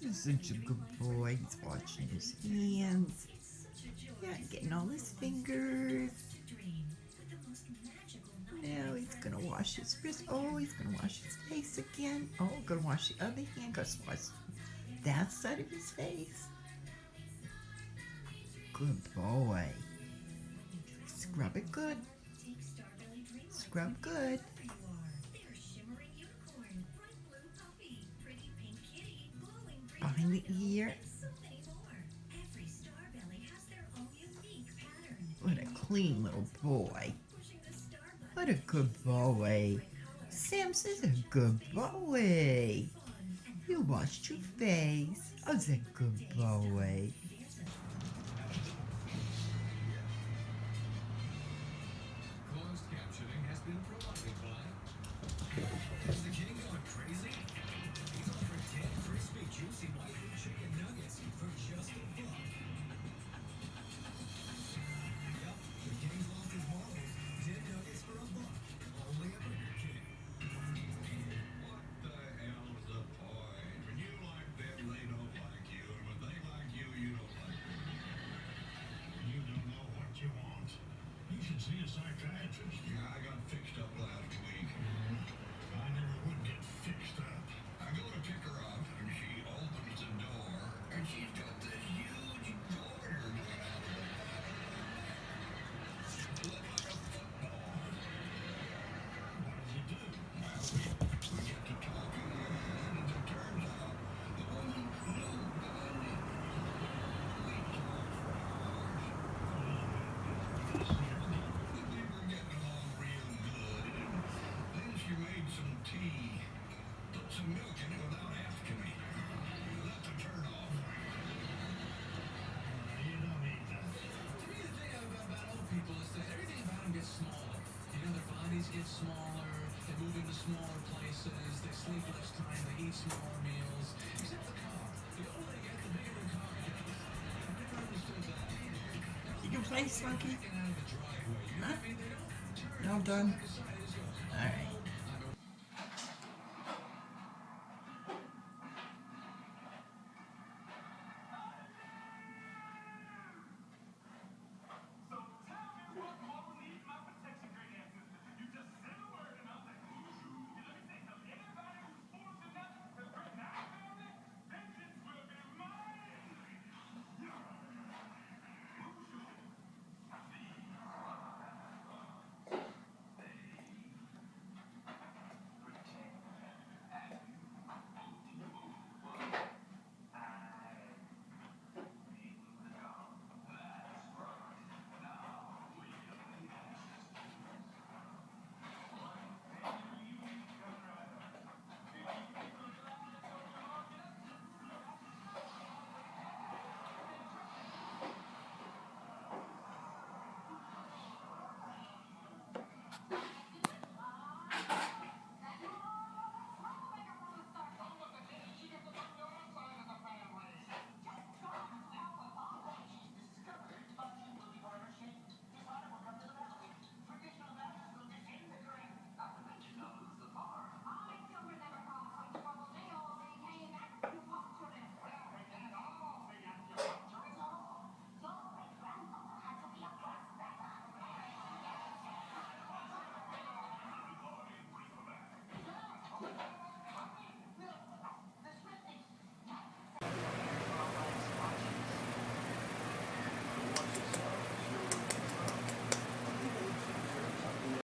He's such a good boy. He's watching his hands. Yeah, getting all his fingers. Now he's gonna wash his wrist. Oh, he's gonna wash his face again. Oh, gonna wash the other hand. Gonna wash that side of his face. Good boy. Scrub it good. Scrub good. Behind the ear. What a clean little boy. What a good boy. Sam's is a good boy. You washed your face. Oh, that's a good boy. Closed captioning has been provided by... Is the king going crazy? He's offering 10 crispy, juicy white chicken nuggets for just $1. Yep, the king's lost his marbles. 10 nuggets for $1. Only at Burger King. What the hell's the point? When you like that laid tea. Put some milk in it without asking me. That's a turn off. You don't eat that. To me, the thing about old people is that everything about them gets smaller. You know, their bodies get smaller. They move into smaller places. They sleep less time. They eat smaller meals. Except the car. The older they get, the bigger the car gets. I've never understood that. You can play, Slunky? Out of the driveway. You know what I mean? They don't turn No, I'm done. side to side.